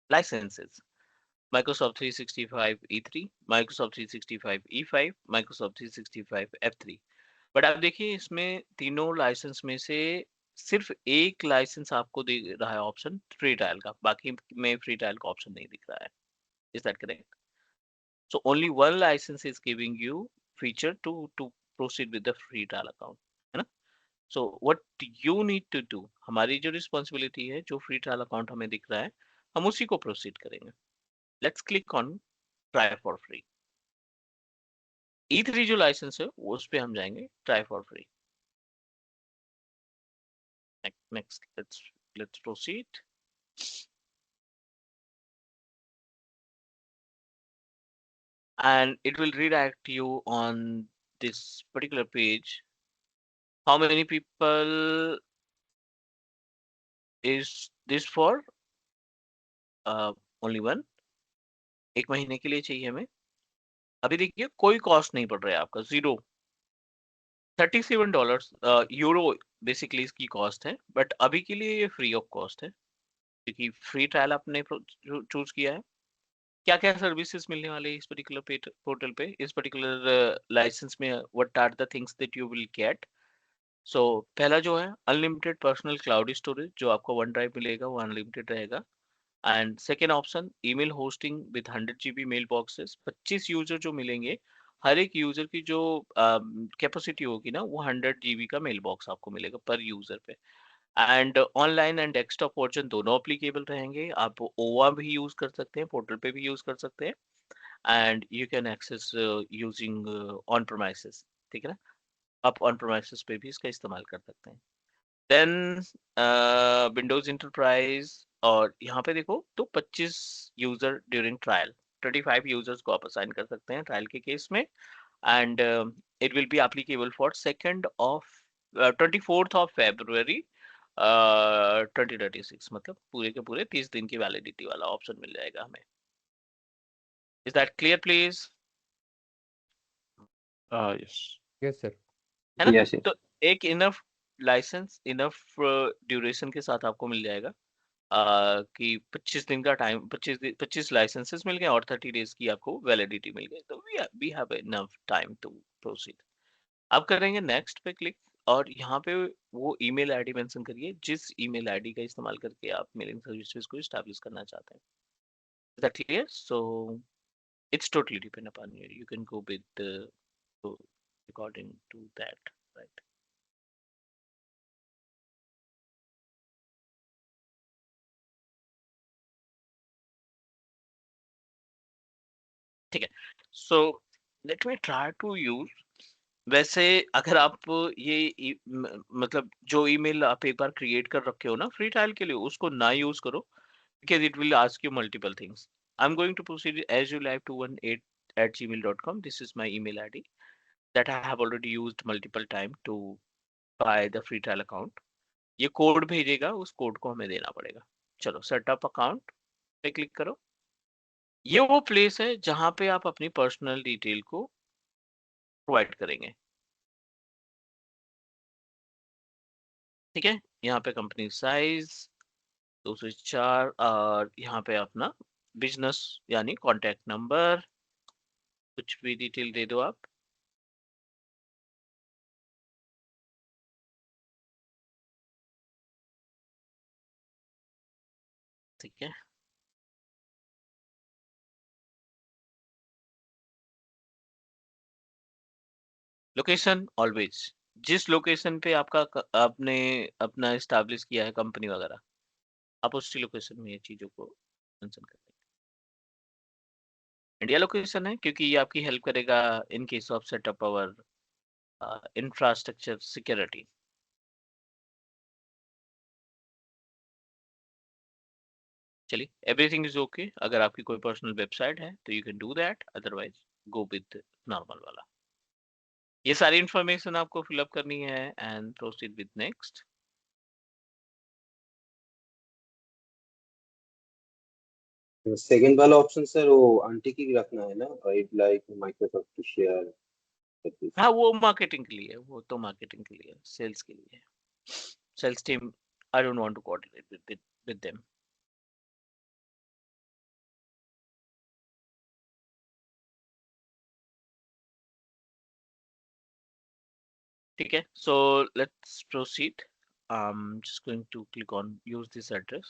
licenses: Microsoft 365 E3, Microsoft 365 E5, Microsoft 365 F3। But आप देखिए इसमें तीनों लाइसेंस में से सिर्फ एक लाइसेंस आपको दे रहा है ऑप्शन फ्री ट्रायल का, बाकी में फ्री ट्रायल का ऑप्शन नहीं दिख रहा है। Is that correct? So only one license is giving you feature to proceed with the free trial account, है ना। So what you need to do, हमारी जो रिस्पॉन्सिबिलिटी है, जो फ्री ट्रायल अकाउंट हमें दिख रहा है, हम उसी को प्रोसीड करेंगे। Let's click on try for free. E3 जो लाइसेंस है उस पे हम जाएंगे try for free. Next, let's proceed. And it will redirect you on this particular page. How many people is this for? Only one। एक महीने के लिए चाहिए हमें। अभी देखिए कोई कॉस्ट नहीं पड़ रहा है आपका, जीरो। $37 यूरो बेसिकली इसकी कॉस्ट है, बट अभी के लिए ये फ्री ऑफ कॉस्ट है क्योंकि फ्री ट्रायल आपने चूज किया है। क्या क्या सर्विसेज मिलने वाले इस पर्टिकुलर पोर्टल पे, इस पर्टिकुलर लाइसेंस में? What are the things that you will get? So पहला जो है अनलिमिटेड पर्सनल क्लाउड स्टोरेज, जो आपको वन ड्राइव मिलेगा वो अनलिमिटेड रहेगा। And second option email hosting with 100 GB mail boxes. 25 user जो मिलेंगे, हर एक यूजर की जो कैपेसिटी होगी ना, वो 100 GB का मेल बॉक्स आपको मिलेगा पर यूजर पे। And online and desktop version दोनों अप्लीकेबल रहेंगे। आप ओवा भी यूज कर सकते हैं, पोर्टल पे भी यूज कर सकते हैं, and you can access using on premises. ठीक है ना, आप ऑन प्रोमाइसेस पे भी इसका इस्तेमाल कर सकते हैं। देन विंडोज इंटरप्राइज, और यहाँ पे देखो तो 25 यूजर ड्यूरिंग ट्रायल, 25 यूजर्स को आप असाइन कर सकते हैं ट्रायल के केस में। And it will be applicable for 24th of February 2036, मतलब पूरे के पूरे 30 दिन की वैलिडिटी वाला ऑप्शन मिल जाएगा हमें। Is that clear please? Yes. Yes, sir. है ना? Yes, yes. तो एक इनफ लाइसेंस, इनफ ड्यूरेशन के साथ आपको मिल जाएगा कि 25 दिन का टाइम, 25 लाइसेंसेस मिल गए और 30 डेज की आपको वैलिडिटी मिल गई, तो we have enough time to proceed. अब करेंगे नेक्स्ट पे क्लिक, और यहाँ पे वो ईमेल आईडी मेंशन करिए जिस ईमेल आईडी का इस्तेमाल करके आप मेलिंग सर्विसेज को एस्टैब्लिश करना चाहते हैं। Is that clear? So it's totally depend upon you, you can go with according to that, right? ठीक है, so let me try to use. वैसे अगर आप ये मतलब जो ईमेल आप एक बार क्रिएट कर रखे हो ना फ्री ट्रायल के लिए, उसको ना यूज करो, because it will ask you multiple things. I'm going to proceed as you live 218@gmail.com. This is my email ID that I have already used multiple time to buy the free trial account. ये code भेजेगा, उस code को हमें देना पड़ेगा। चलो setup account पे click करो। ये वो प्लेस है जहां पे आप अपनी पर्सनल डिटेल को प्रोवाइड करेंगे। ठीक है, यहाँ पे कंपनी साइज 204, और यहाँ पे अपना बिजनेस यानी कॉन्टैक्ट नंबर, कुछ भी डिटेल दे दो आप। ठीक है, लोकेशन ऑलवेज, जिस लोकेशन पे आपने अपना एस्टैब्लिश किया है कंपनी वगैरह, आप उसी लोकेशन में ये चीजों को मेंशन करें। इंडिया लोकेशन है क्योंकि ये आपकी हेल्प करेगा in case of setup our infrastructure security. चलिए, एवरीथिंग इज ओके। अगर आपकी कोई पर्सनल वेबसाइट है तो you can do that, otherwise go with normal वाला। ये सारी इंफॉर्मेशन आपको फिलअप करनी है and proceed with next. Second वाला ऑप्शन सर वो आंटी की रखना है ना, I like Microsoft to share this. हाँ, वो मार्केटिंग के लिए है, वो तो मार्केटिंग के लिए, सेल्स के लिए है। Sales team, I don't want to coordinate with them. ठीक है, so let's proceed. I'm just going to click on use this address.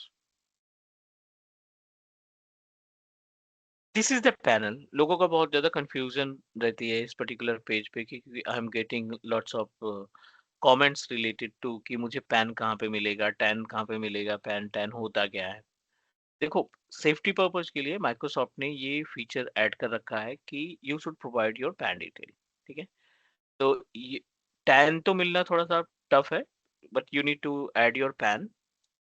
This is the panel. लोगों का बहुत ज़्यादा confusion रहती है इस particular पेज पे, क्योंकि I'm getting lots of comments related to कि मुझे पैन कहाँ पे मिलेगा, टैन कहाँ पे मिलेगा, पैन टैन होता क्या है। देखो, सेफ्टी पर्पज के लिए माइक्रोसॉफ्ट ने ये फीचर ऐड कर रखा है कि you should provide your pan detail. ठीक है, तो ये टैन तो मिलना थोड़ा सा टफ है, but you need to add your PAN,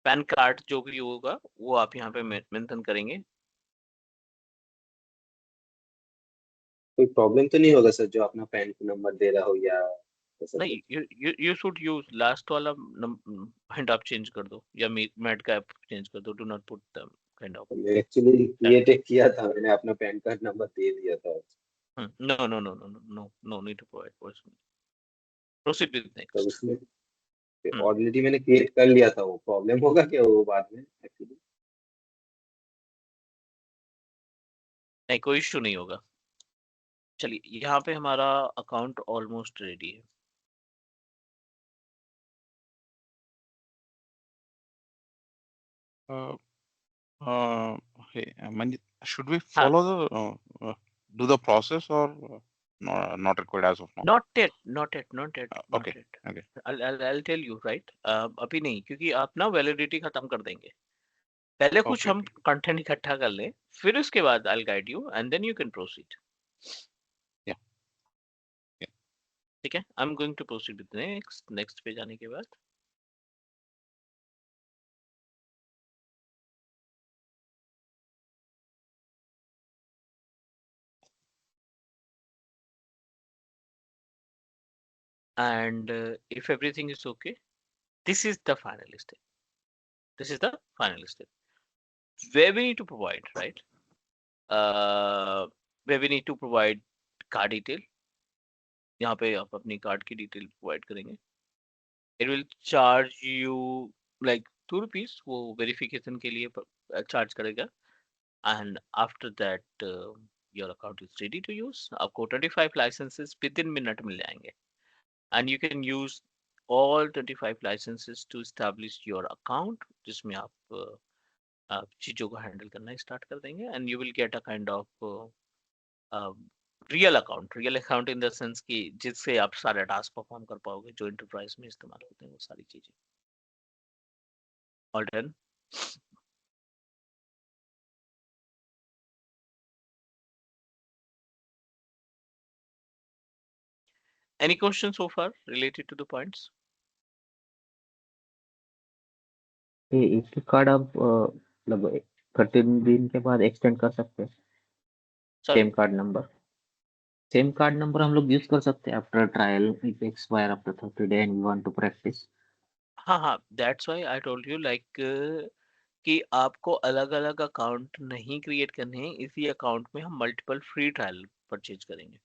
PAN card जो भी होगा वो आप यहाँ पे मेंशन करेंगे। कोई प्रॉब्लम तो नहीं होगा सर जो अपना पैन नंबर दे रहा हो या ऐसा नहीं, कुछ? यू शुड यूज लास्ट वाला हिंट, आप चेंज कर दो, या मैट का आप चेंज कर दो, do not put the kind of मैं एक्चुअली क्रिएट किया था, मैंने अपना पैन कार्ड नंबर दे दिया था। No no no no no no no need to provide. Proceed with तो नेक्स्ट। उसमें ऑलरेडी मैंने क्रिएट कर लिया था, वो प्रॉब्लम होगा क्या वो बाद में एक्चुअली? नहीं, कोई इशू नहीं होगा। चलिए, यहाँ पे हमारा अकाउंट ऑलमोस्ट रेडी है। Uh, Hey, Manjit, should we follow do the process or not required as of now? Not yet, not yet, not yet, not Okay, yet. okay, I'll tell you, right? अभी नहीं, क्योंकि आप ना validity खत्म कर देंगे। पहले कुछ okay, हम कंटेंट इकट्ठा कर लें, फिर उसके बाद I'll guide you and then you can proceed. yeah, yeah. ठीक है? I'm going to proceed with next पे जाने के बाद। And if everything is okay, this is the final step. This is the final step where we need to provide, right? Where we need to provide card detail. यहाँ पे आप अपनी card की detail provide करेंगे। It will charge you like ₹2 वो verification के लिए charge करेगा। And after that your account is ready to use. आपको 25 licenses within minute मिल जाएंगे। And you can use all 25 licenses to establish your account जिसमें आप चीजों को हैंडल करना स्टार्ट कर देंगे and you will get a kind of real account in the sense कि जिससे आप सारे टास्क परफॉर्म कर पाओगे जो एंटरप्राइज में इस्तेमाल होते हैं वो सारी चीजें। All done. Any question so far related to the points? ये एक कार्ड आप मतलब 13 दिन के बाद एक्सटेंड कर सकते हैं। सॉरी, सेम कार्ड नंबर हम लोग यूज कर सकते हैं after trial it expire after 30 day and we want to practice. हाँ हाँ, that's why I told you like कि आपको अलग अलग अकाउंट नहीं क्रिएट करने हैं, इसी अकाउंट में हम मल्टीपल फ्री ट्रायल परचेज करेंगे।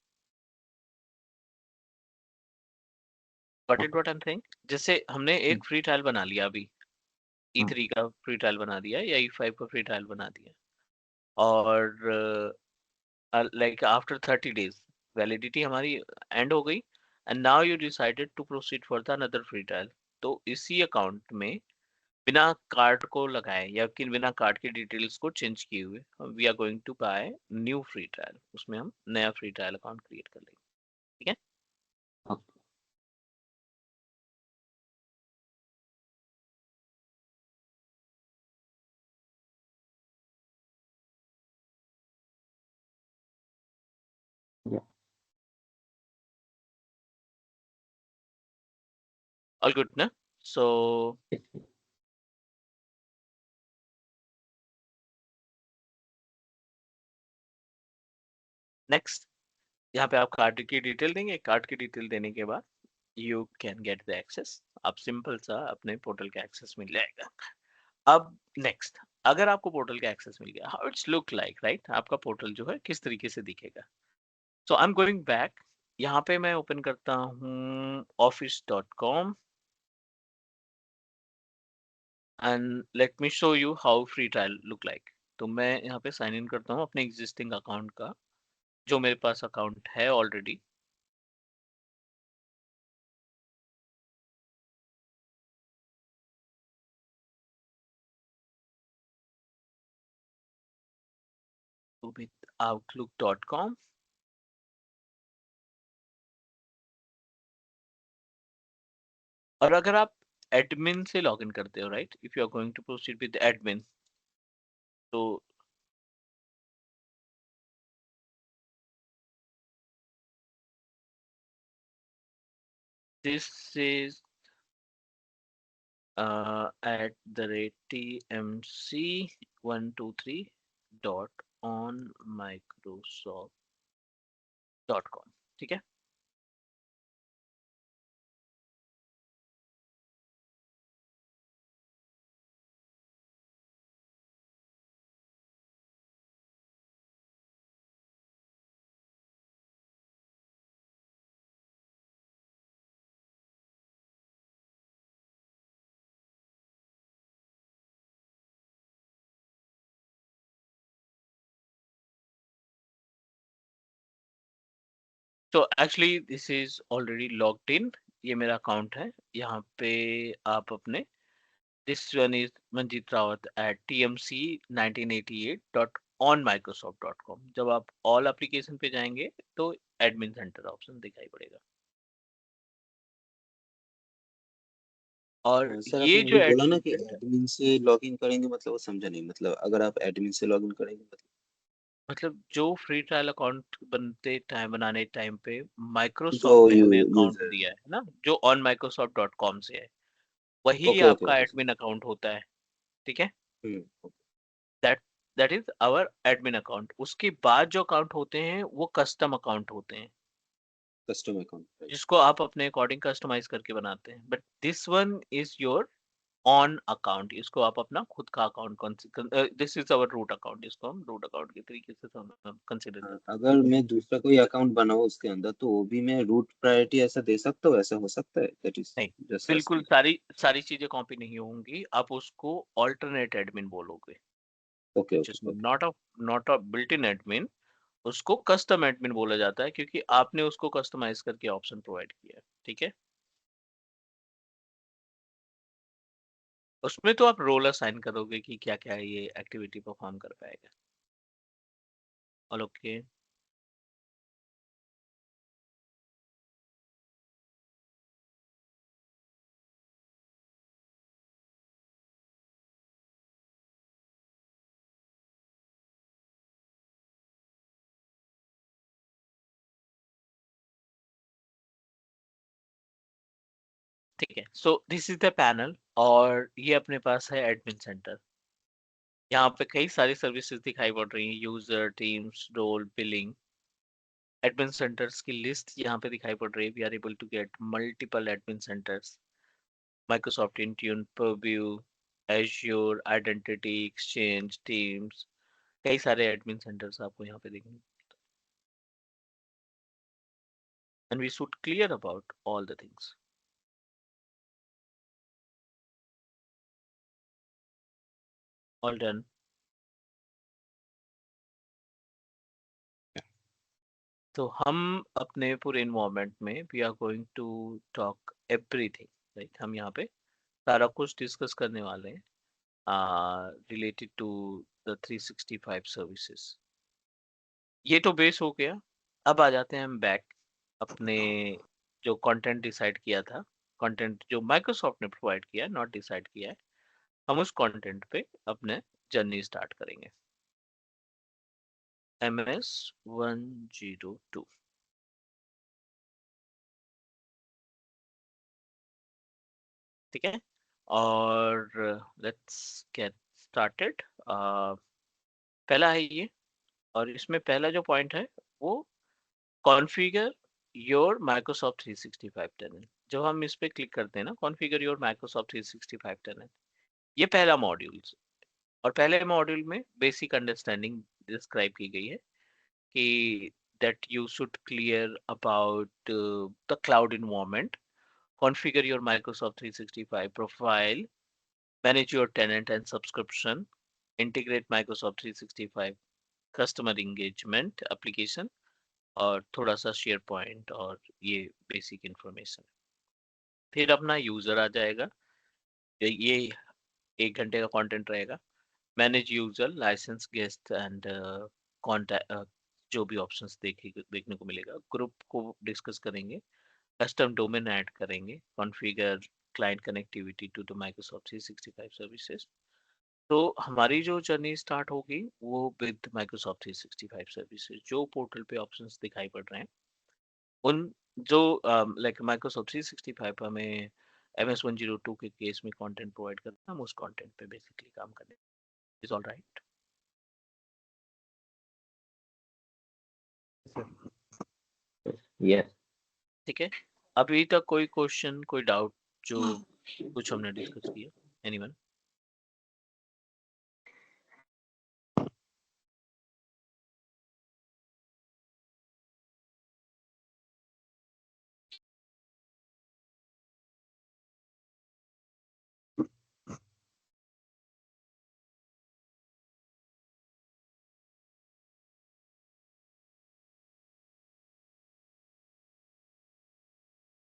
But it what I am saying, जैसे हमने एक फ्री ट्रायल बना लिया अभी, E3 का फ्री ट्रायल बना दिया या E5 का फ्री ट्रायल बना दिया, और like after 30 days वैलिडिटी हमारी एंड हो गई and now you decided to proceed for the another free trial। तो इसी अकाउंट में बिना कार्ड को लगाए या कि बिना कार्ड की डिटेल्स को चेंज किए हुए we are going to buy new free trial, उसमें हम नया फ्री ट्रायल अकाउंट क्रिएट कर लेंगे। ठीक है? ऑल गुड ना? सो नेक्स्ट, यहाँ पे आप कार्ड की डिटेल देंगे। कार्ड की डिटेल देने के बाद you can get the access. आप सिंपल सा अपने पोर्टल का एक्सेस मिल जाएगा। अब नेक्स्ट, अगर आपको पोर्टल का एक्सेस मिल गया, how it's look like, right? आपका पोर्टल जो है किस तरीके से दिखेगा। सो आई एम गोइंग बैक, यहाँ पे मैं ओपन करता हूँ office.com and let me show you how free trial look like. तो मैं यहाँ पे साइन इन करता हूँ अपने एग्जिस्टिंग अकाउंट का, जो मेरे पास अकाउंट है ऑलरेडी। with outlook.com और अगर आप एडमिन से लॉगिन करते हो, right, if you are going to proceed with admin, तो this is at the rate tmc123.onmicrosoft.com। ठीक है? तो actually this is already logged in, ये मेरा अकाउंट है। यहाँ पे आप अपने This one is Manjeet Rawat at tmc1988.onmicrosoft.com. जब आप all application पे जाएंगे तो admin center ऑप्शन दिखाई पड़ेगा। और सर ये आपने जो अभी बोला ना admin कि center एडमिन से लॉगिन करेंगे, मतलब वो समझा नहीं, मतलब अगर आप एडमिन से लॉगिन करेंगे मतलब जो फ्री ट्रायल अकाउंट बनाने टाइम पे जो माइक्रोसॉफ्ट ने हमें अकाउंट यूजर। दिया है ना, जो ऑन माइक्रोसॉफ्ट डॉट कॉम से है, वही ओके ओके आपका ओके सर। एडमिन अकाउंट होता है। ठीक है, हम्म। That that is our admin account. उसके बाद जो अकाउंट होते हैं वो कस्टम अकाउंट होते हैं, कस्टम अकाउंट, राइट। जिसको आप अपने अकॉर्डिंग कस्टमाइज करके बनाते हैं। But this one is your own account, इसको आप अपना खुद का account, this is our root account, इसको हम रूट अकाउंट के तरीके से कंसिडर करते हैं। अगर मैं दूसरा कोई अकाउंट बनाऊं उसके अंदर, तो वो भी मैं रूट प्रायोरिटी ऐसा दे सकता हूँ? ऐसा हो सकता है? दैट इज नहीं, जस्ट बिल्कुल आस्किंग। सारी सारी चीजें कॉपी नहीं होंगी, आप उसको ऑल्टरनेट एडमिन बोलोगे, okay which okay is okay. not a built-in admin. उसको कस्टम एडमिन बोला जाता है क्योंकि आपने उसको कस्टमाइज करके ऑप्शन प्रोवाइड किया है। ठीक है, उसमें तो आप रोल असाइन करोगे कि क्या क्या ये एक्टिविटी परफॉर्म कर पाएगा। All okay. ठीक है, so this is the panel और ये अपने पास है एडमिन सेंटर। यहाँ पे कई सारी सर्विसेज दिखाई पड़ रही हैं, user, teams, role, billing. Admin centers की लिस्ट यहाँ पे दिखाई पड़ रही है। We are able to get multiple admin centers, Microsoft Intune, Purview, Azure, identity, exchange, teams, कई सारे एडमिन सेंटर्स आपको यहाँ पे देखेंगे। And we should clear about all the things. All done. तो हम अपने पूरे इन्वायरमेंट में we are going to talk everything, right. हम यहाँ पे सारा कुछ डिस्कस करने वाले हैं रिलेटेड टू द 365 सर्विसेज। ये तो बेस हो गया। अब आ जाते हैं हम बैक अपने जो कंटेंट डिसाइड किया था, कंटेंट जो माइक्रोसॉफ्ट ने प्रोवाइड किया है, नॉट डिसाइड किया है। हम उस कंटेंट पे अपने जर्नी स्टार्ट करेंगे। MS 102। ठीक है, और लेट्स गेट स्टार्टेड। पहला है ये, और इसमें पहला जो पॉइंट है वो कॉन्फ़िगर योर माइक्रोसॉफ्ट 365 टेनेंट। जब हम इस पे क्लिक करते हैं ना, कॉन्फ़िगर योर माइक्रोसॉफ्ट 365 टेनेंट, ये पहला मॉड्यूल। और पहले मॉड्यूल में बेसिक अंडरस्टैंडिंग डिस्क्राइब की गई है कि that you should clear about the cloud environment, configure your Microsoft 365 profile, manage your tenant and subscription, integrate Microsoft 365 customer engagement application, और थोड़ा सा शेयर पॉइंट और ये बेसिक इंफॉर्मेशन। फिर अपना यूजर आ जाएगा। ये 1 घंटे का कंटेंट रहेगा। Manage user, license, guest and contact, जो भी ऑप्शंस देखने को मिलेगा। ग्रुप को डिस्कस करेंगे, कस्टम डोमेन ऐड करेंगे, configure client connectivity to the Microsoft 365 services. तो हमारी जो जर्नी स्टार्ट होगी वो विद माइक्रोसॉफ्ट 365 सर्विसेज। जो पोर्टल पे ऑप्शंस दिखाई पड़ रहे हैं उन जो लाइक माइक्रोसॉफ्ट 365 पे हमें MS 102 के केस में कंटेंट प्रोवाइड करता है, हम उस कंटेंट पे बेसिकली काम करें। Is all right. Sir. Yes. ठीक है, अभी तक कोई क्वेश्चन, कोई डाउट जो कुछ हमने डिस्कस किया? Anyone?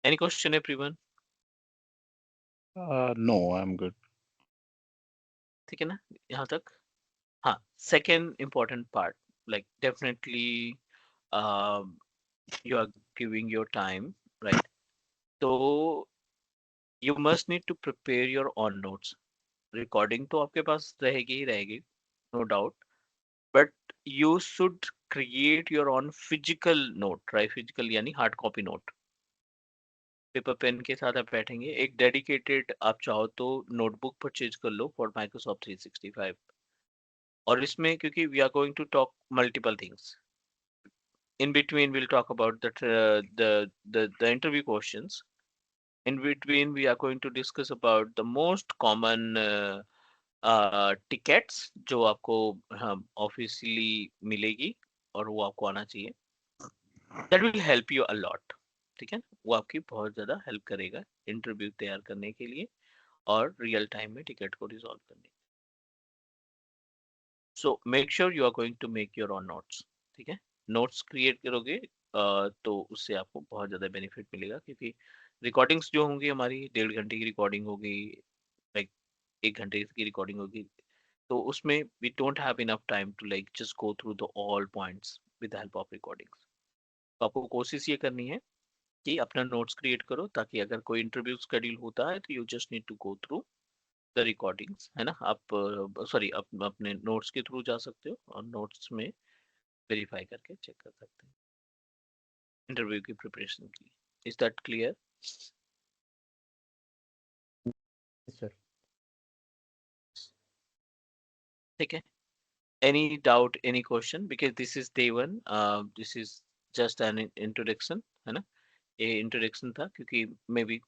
Any question, everyone? No, I'm good. ठीक है ना यहाँ तक? हाँ, second important part, like definitely you are giving your time, right? So you must need to prepare your own notes. Recording तो आपके पास रहेगी ही रहेगी, no doubt. But you should create your own physical note, right? Physical यानी hard copy note. Paper pen के साथ आप बैठेंगे, एक डेडिकेटेड आप चाहो तो नोटबुक परचेज कर लो फॉर माइक्रोसॉफ्ट 365। और इसमें क्योंकि we are going to talk multiple things, in between we'll talk about the interview questions. In between we are going to discuss about the most common tickets जो आपको officially मिलेगी और वो आपको आना चाहिए। that will help you a lot, ठीक है, वो आपकी बहुत ज़्यादा हेल्प करेगा इंटरव्यू तैयार करने के लिए और रियल टाइम में टिकट को रिजॉल्व करने। So make sure you are going to make your own notes, ठीक है। नोट्स क्रिएट करोगे तो उससे आपको बहुत ज़्यादा बेनिफिट मिलेगा, क्योंकि रिकॉर्डिंग्स जो होंगी हमारी 1.5 घंटे की रिकॉर्डिंग होगी, लाइक 1 घंटे की रिकॉर्डिंग होगी, तो उसमें we don't have enough time to like just go through the all points with the help of recordings. तो आपको कोशिश ये करनी है कि अपना नोट्स क्रिएट करो, ताकि अगर कोई इंटरव्यू शेड्यूल होता है तो you just need to go through the recordings, है ना। आप सॉरी अपने नोट्स के थ्रू जा सकते हो और नोट्स में वेरीफाई करके चेक कर सकते हैं इंटरव्यू की प्रिपरेशन की। Is that clear? सर ठीक है। any doubt, any question, because this is day one, this is just an introduction, है ना। ये इंट्रोडक्शन था क्योंकि मे बी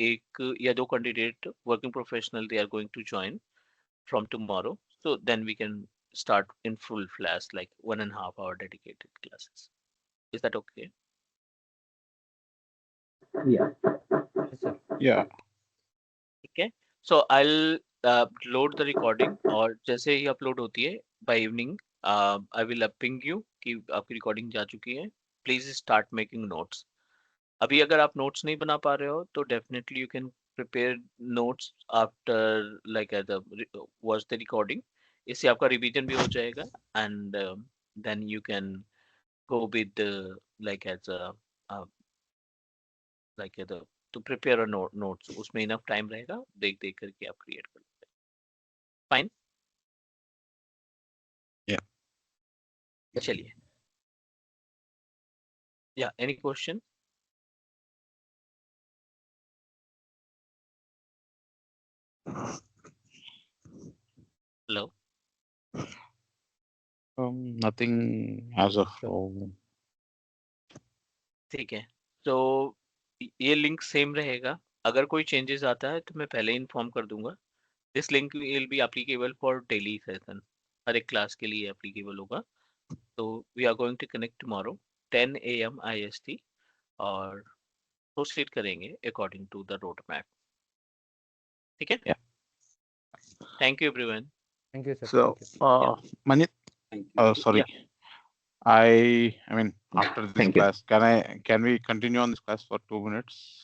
एक या दो candidate working professional they are going to join from tomorrow, so then we can start in full flash, like 1.5 hour dedicated classes. Is that okay? Yeah. Sir Yeah. ठीक है। सो आई load the recording, और जैसे ही upload होती है by evening I will ping you कि आपकी recording जा चुकी है। Please start making notes. अभी अगर आप नोट्स नहीं बना पा रहे हो तो definitely you can prepare notes after like watch the recording. इससे आपका रिवीजन भी हो जाएगा and then you can go with like as like to prepare a notes. उसमें इनफ टाइम रहेगा, देख देख करके आप क्रिएट कर लेते हैं। फाइन। Yeah. चलिए, या any question? Hello. Nothing as of Sure. now. ठीक है, तो ये लिंक सेम रहेगा। अगर कोई चेंजेस आता है तो मैं पहले इन्फॉर्म कर दूंगा। This link will be applicable for daily session, हर एक क्लास के लिए एप्लीकेबल होगा। तो we are going to connect tomorrow 10 AM IST और प्रोसीड करेंगे according to the road map. ठीक है। Yeah. Thank you everyone. Thank you sir, So, thank you. Manit, Thank you. sorry. Yeah. I mean, after this Thank you. class, can we continue on this class for 2 minutes?